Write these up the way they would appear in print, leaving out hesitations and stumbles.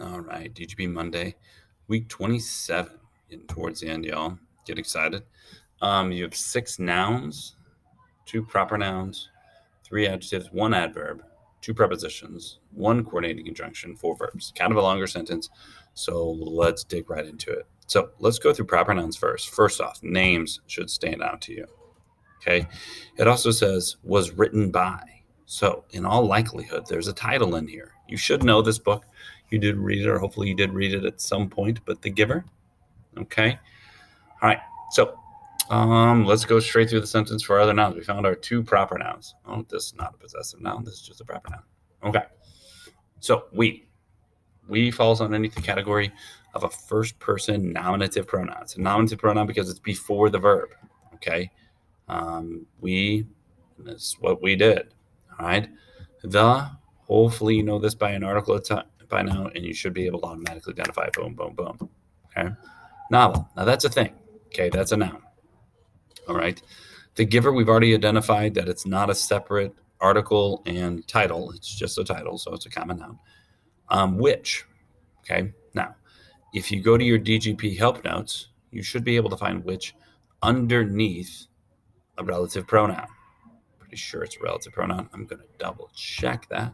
All right, DGP Monday, week 27. Getting towards the end, y'all. Get excited. You have 6 nouns, 2 proper nouns, 3 adjectives, 1 adverb, 2 prepositions, 1 coordinating conjunction, 4 verbs. Kind of a longer sentence, so let's dig right into it. So let's go through proper nouns first. First off, names should stand out to you. Okay. It also says was written by. So in all likelihood, there's a title in here. You should know this book. You did read it, or hopefully you did read it at some point, but The Giver. Okay. All right. So let's go straight through the sentence for other nouns. We found our 2 proper nouns. Oh, this is not a possessive noun. This is just a proper noun. Okay. So we falls underneath the category of a first person nominative pronoun. It's a nominative pronoun because it's before the verb. Okay. That's what we did. All right. Hopefully you know this by an article by now, and you should be able to automatically identify it. Boom, boom, boom. Okay. Novel. Now that's a thing. Okay. That's a noun. All right. The Giver, we've already identified that it's not a separate article and title. It's just a title, so it's a common noun. Which, okay. Now, if you go to your DGP help notes, you should be able to find which underneath a relative pronoun. Pretty sure it's a relative pronoun. I'm going to double check that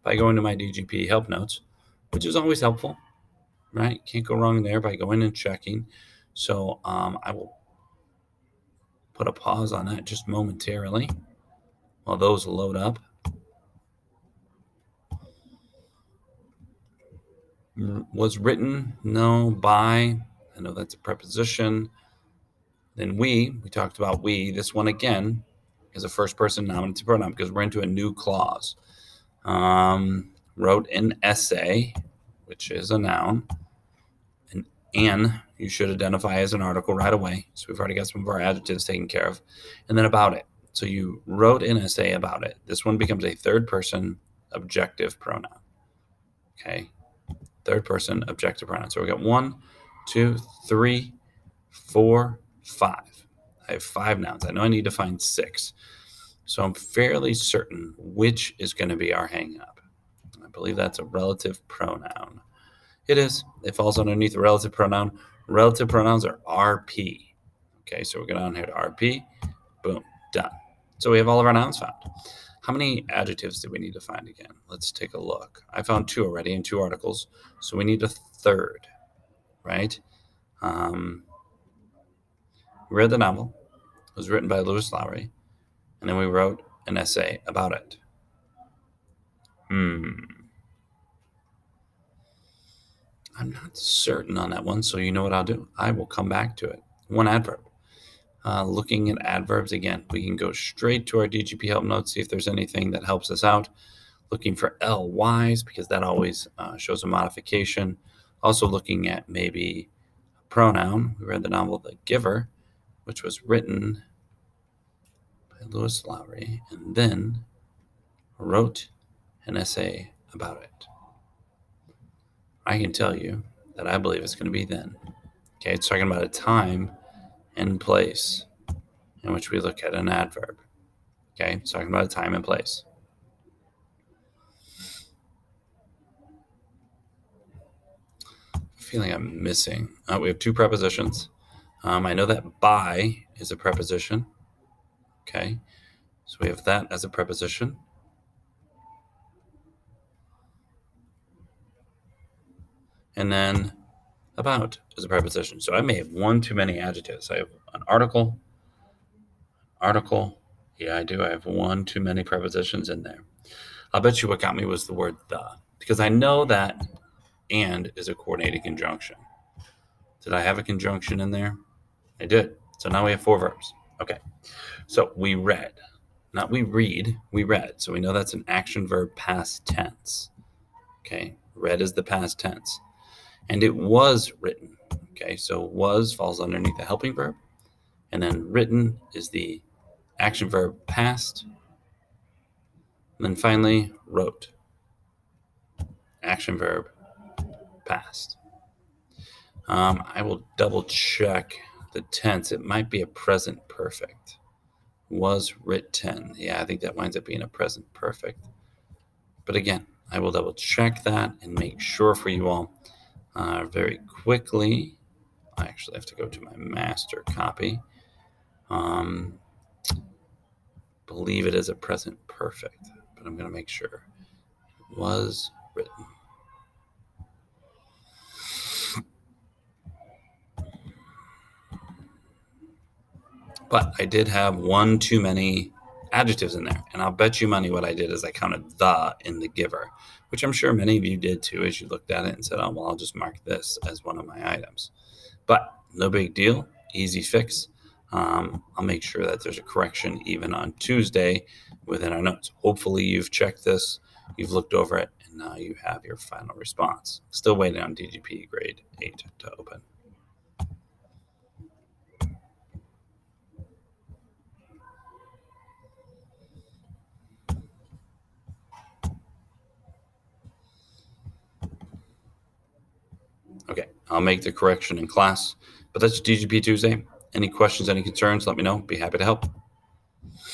by going to my DGP help notes, which is always helpful, right? Can't go wrong there by going and checking. So I will put a pause on that just momentarily while those load up. Was written, no, by. I know that's a preposition. Then we talked about we. This one again is a first person nominative pronoun because we're into a new clause. Wrote an essay, which is a noun. An you should identify as an article right away. So we've already got some of our adjectives taken care of. And then about it. So you wrote an essay about it. This one becomes a third person objective pronoun. Okay. Third person objective pronoun. So we got 1, 2, 3, 4, 5. I have 5 nouns. I know I need to find 6. So I'm fairly certain which is going to be our hang up. I believe that's a relative pronoun. It is. It falls underneath a relative pronoun. Relative pronouns are RP. Okay, so we go down here to RP. Boom, done. So we have all of our nouns found. How many adjectives do we need to find again? Let's take a look. I found 2 already in 2 articles, so we need a third, right? We read the novel. It was written by Lewis Lowry, and then we wrote an essay about it. I'm not certain on that one, so you know what I'll do? I will come back to it. 1 adverb. Looking at adverbs again, we can go straight to our DGP help notes, see if there's anything that helps us out. Looking for LYs because that always shows a modification. Also looking at maybe a pronoun. We read the novel The Giver, which was written by Lewis Lowry, and then wrote an essay about it. I can tell you that I believe it's going to be then. Okay, it's talking about a time and place in which we look at an adverb. Okay, it's talking about a time and place. Feeling I'm missing. We have 2 prepositions. I know that by is a preposition. Okay, so we have that as a preposition. And then about is a preposition. So I may have 1 too many adjectives. I have an article. Yeah, I do. I have 1 too many prepositions in there. I'll bet you what got me was the word the, because I know that and is a coordinating conjunction. Did I have a conjunction in there? I did. So now we have 4 verbs. Okay. So we read. Not we read, we read. So we know that's an action verb past tense. Okay. Read is the past tense. And it was written. Okay. So was falls underneath the helping verb. And then written is the action verb past. And then finally, wrote. Action verb past. I will double check the tense. It might be a present perfect. Was written. Yeah, I think that winds up being a present perfect. But again, I will double check that and make sure for you all very quickly. I actually have to go to my master copy. Believe it is a present perfect, but I'm going to make sure it was written. But I did have one too many adjectives in there. And I'll bet you money what I did is I counted the in the giver, which I'm sure many of you did too as you looked at it and said, oh, well, I'll just mark this as one of my items. But no big deal. Easy fix. I'll make sure that there's a correction even on Tuesday within our notes. Hopefully you've checked this, you've looked over it, and now you have your final response. Still waiting on DGP grade 8 to open. Okay, I'll make the correction in class, but that's DGP Tuesday. Any questions, any concerns, let me know. Be happy to help.